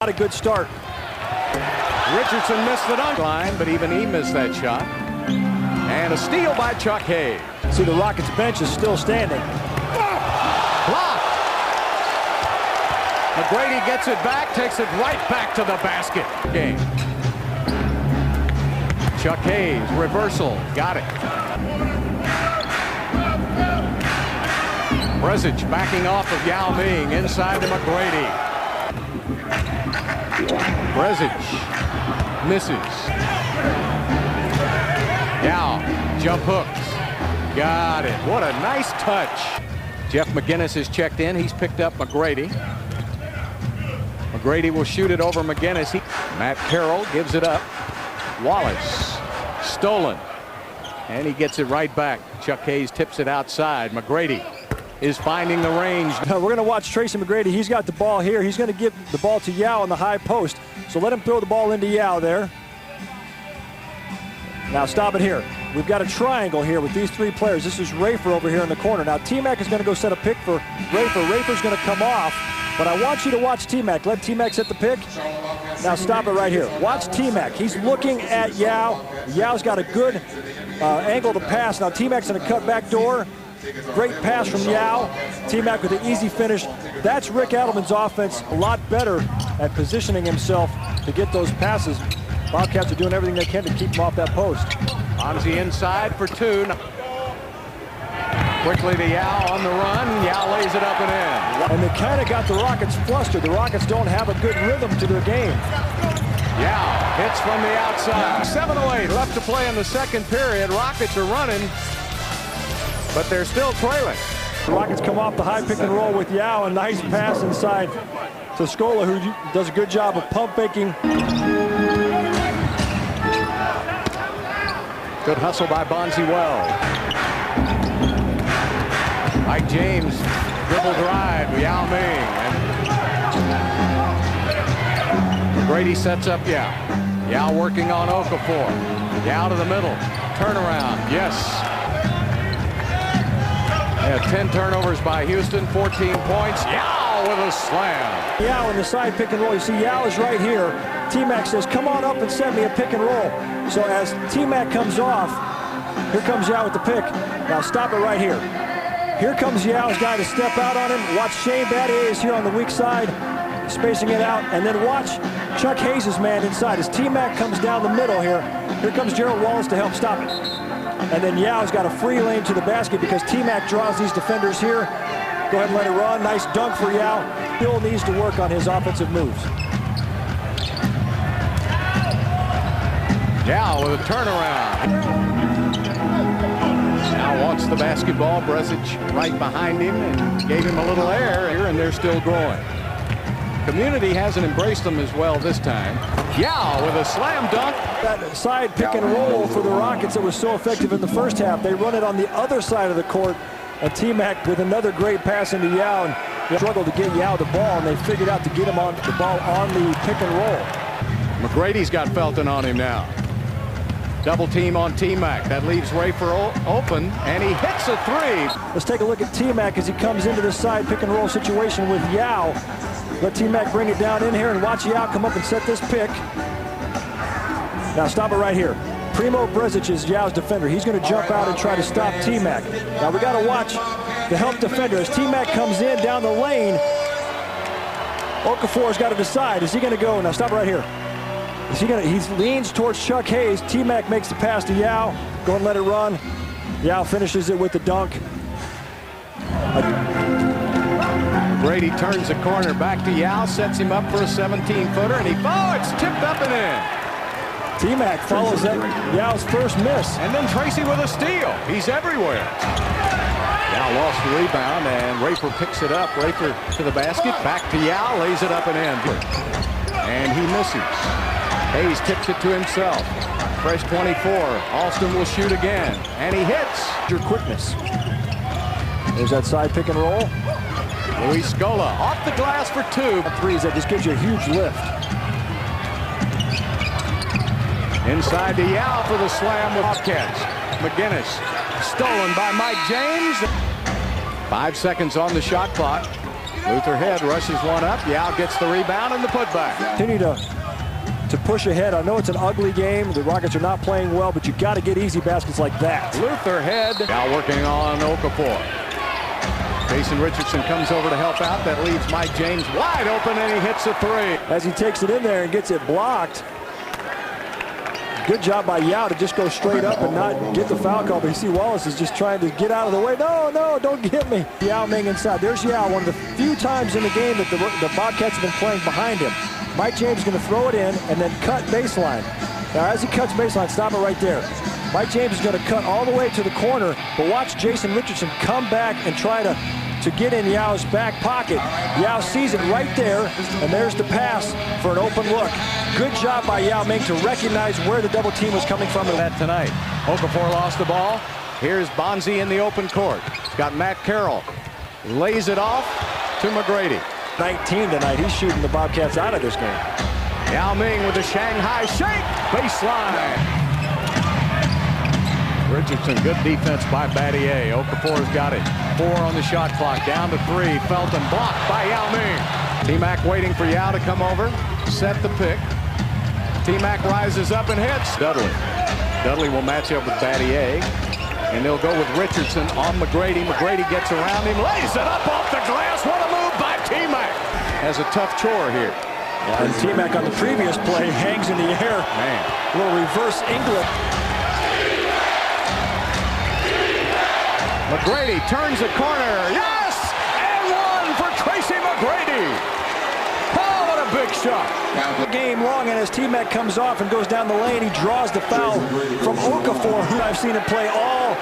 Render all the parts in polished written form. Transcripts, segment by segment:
Not a good start. Richardson missed the dunk line, but even he missed that shot. And a steal by Chuck Hayes. See, the Rockets bench is still standing. Blocked. McGrady gets it back, takes it right back to the basket. Game. Chuck Hayes, reversal, got it. Brezich backing off of Yao Ming, inside to McGrady. Brezich misses. Yao, jump hooks. Got it. What a nice touch. Jeff McGinnis is checked in. He's picked up McGrady. McGrady will shoot it over McGinnis. Matt Carroll gives it up. Wallace, stolen. And he gets it right back. Chuck Hayes tips it outside. McGrady is finding the range. We're going to watch Tracy McGrady. He's got the ball here. He's going to give the ball to Yao on the high post. So let him throw the ball into Yao there. Now stop it here. We've got a triangle here with these three players. This is Rafer over here in the corner. Now TMAC is going to go set a pick for Rafer. Rafer's going to come off. But I want you to watch TMAC. Let TMAC set the pick. Now stop it right here. Watch TMAC. He's looking at Yao. Yao's got a good angle to pass. Now TMAC's going to cut back door. Great pass from Yao. TMAC with an easy finish. That's Rick Adelman's offense. A lot better at positioning himself to get those passes. Bobcats are doing everything they can to keep him off that post. Bonzi inside for two. Quickly to Yao on the run. Yao lays it up and in. And they kind of got the Rockets flustered. The Rockets don't have a good rhythm to their game. Yao hits from the outside. 7:08 left to play in the second period. Rockets are running, but they're still trailing. The Rockets come off the high pick and roll with Yao. A nice pass inside to Scola, who does a good job of pump faking. Good hustle by Bonzi Wells. Mike James, dribble drive, Yao Ming. And Grady sets up Yao. Yao working on Okafor. Yao to the middle. Turnaround, yes. Yeah, 10 turnovers by Houston, 14 points. Yao with a slam. Yao in the side pick and roll. You see Yao is right here. T-Mac says, come on up and send me a pick and roll. So as T-Mac comes off, here comes Yao with the pick. Now stop it right here. Here comes Yao's guy to step out on him. Watch Shane Battier is here on the weak side, spacing it out. And then watch Chuck Hayes' man inside. As T-Mac comes down the middle here, here comes Gerald Wallace to help stop it. And then Yao's got a free lane to the basket because T-Mac draws these defenders here. Go ahead and let it run. Nice dunk for Yao. Still needs to work on his offensive moves. Yao with a turnaround. Now wants the basketball. Brezich right behind him and gave him a little air here, and they're still growing. Community hasn't embraced them as well this time. Yao with a slam dunk. That side pick and roll for the Rockets that was so effective in the first half. They run it on the other side of the court. And T-Mac with another great pass into Yao. And they struggled to get Yao the ball, and they figured out to get him on the ball on the pick and roll. McGrady's got Felton on him now. Double team on T-Mac. That leaves Rafer open, and he hits a three. Let's take a look at T-Mac as he comes into this side pick and roll situation with Yao. Let T-Mac bring it down in here and watch Yao come up and set this pick. Now stop it right here. Primo Brezich is Yao's defender. He's going to jump out and try to stop T-Mac. Now we got to watch the help defender as T-Mac comes in down the lane. Okafor's got to decide. Is he going to go? Now stop right here. Is he leans towards Chuck Hayes. T-Mac makes the pass to Yao. Go and let it run. Yao finishes it with the dunk. Brady turns the corner back to Yao, sets him up for a 17-footer, and it's tipped up and in. T-Mac follows that Yao's first miss. And then Tracy with a steal. He's everywhere. Yao lost the rebound, and Rafer picks it up. Rafer to the basket, back to Yao, lays it up and in. And he misses. Hayes tips it to himself. Fresh 24. Alston will shoot again. And he hits. Your quickness. There's that side pick and roll. Luis Scola off the glass for two. Threes, that just gives you a huge lift. Inside to Yao for the slam with Bobcats. McGinnis stolen by Mike James. 5 seconds on the shot clock. Luther Head rushes one up. Yao gets the rebound and the putback. Continue to push ahead. I know it's an ugly game. The Rockets are not playing well, but you got to get easy baskets like that. Luther Head now working on Okafor. Jason Richardson comes over to help out. That leaves Mike James wide open, and he hits a three. As he takes it in there and gets it blocked. Good job by Yao to just go straight up and not get the foul call. But you see Wallace is just trying to get out of the way. No, don't get me. Yao Ming inside. There's Yao, one of the few times in the game that the Bobcats have been playing behind him. Mike James is going to throw it in and then cut baseline. Now, as he cuts baseline, stop it right there. Mike James is going to cut all the way to the corner, but watch Jason Richardson come back and try to get in Yao's back pocket. Yao sees it right there, and there's the pass for an open look. Good job by Yao Ming to recognize where the double team was coming from. That tonight. Okafor lost the ball. Here's Bonzi in the open court. He's got Matt Carroll. Lays it off to McGrady. 19 tonight. He's shooting the Bobcats out of this game. Yao Ming with a Shanghai shake. Baseline. Richardson, good defense by Battier. Okafor's got it. 4 on the shot clock. Down to 3. Felton blocked by Yao Ming. TMAC waiting for Yao to come over. Set the pick. TMAC rises up and hits. Dudley will match up with Battier. And they'll go with Richardson on McGrady. McGrady gets around him. Lays it up off the glass. What a move by TMAC. Has a tough chore here. And TMAC on the previous play hangs in the air. Man. A little reverse England. McGrady turns the corner. Yes! And one for Tracy McGrady. Oh, what a big shot. The game long, and as TMAC comes off and goes down the lane, he draws the foul from Okafor, who I've seen him play all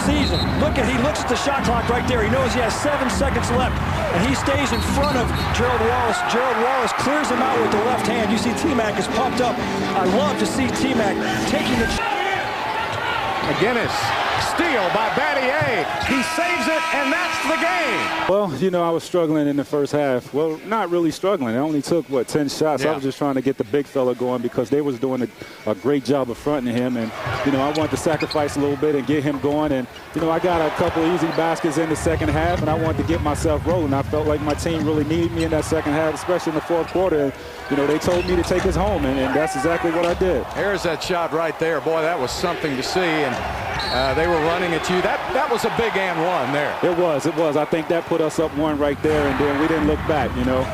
season. He looks at the shot clock right there. He knows he has 7 seconds left, and he stays in front of Gerald Wallace. Gerald Wallace clears him out with the left hand. You see TMAC is pumped up. I love to see TMAC taking the McGinnis. Steal by Battier. He saves it, and that's the game. Well, you know, I was struggling in the first half. Well, not really struggling. It only took, 10 shots. Yeah. I was just trying to get the big fella going because they was doing a great job of fronting him. And, you know, I wanted to sacrifice a little bit and get him going. And, you know, I got a couple easy baskets in the second half, and I wanted to get myself rolling. I felt like my team really needed me in that second half, especially in the fourth quarter. And, you know, they told me to take us home, and that's exactly what I did. There's that shot right there. Boy, that was something to see. And they were running at you. That was a big and one there. It was. I think that put us up one right there, and then we didn't look back, you know.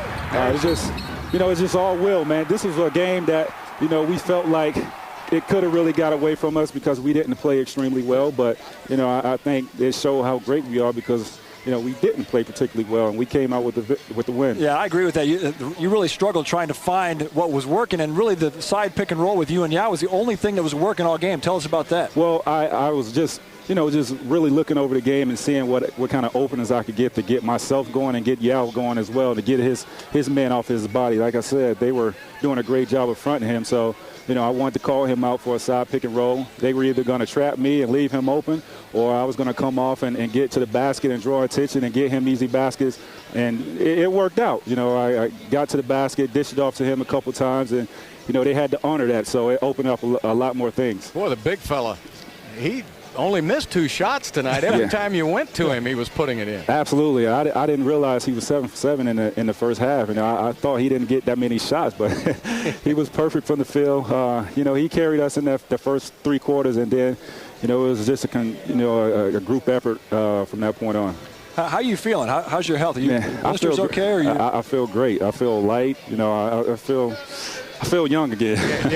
It's just, you know, it's just all will, man. This was a game that, you know, we felt like it could have really got away from us because we didn't play extremely well. But, you know, I think it showed how great we are because, you know, we didn't play particularly well, and we came out with the win. Yeah, I agree with that. You really struggled trying to find what was working, and really the side pick and roll with you and Yao was the only thing that was working all game. Tell us about that. Well, I was just, you know, just really looking over the game and seeing what kind of openings I could get to get myself going and get Yao going as well, to get his man off his body. Like I said, they were doing a great job of fronting him, so you know, I wanted to call him out for a side pick and roll. They were either going to trap me and leave him open, or I was going to come off and get to the basket and draw attention and get him easy baskets. And it worked out. You know, I got to the basket, dished it off to him a couple times, and, you know, they had to honor that. So it opened up a lot more things. Boy, the big fella, he only missed 2 shots tonight. Every time you went to him, he was putting it in. Absolutely. I didn't realize he was 7 for 7 in the first half. And I thought he didn't get that many shots, but he was perfect from the field. You know, he carried us in the first 3 quarters, and then, you know, it was just a group effort from that point on. How are you feeling? How's your health? Are you blisters okay? Or I feel great. I feel light. You know, I feel young again. Yeah.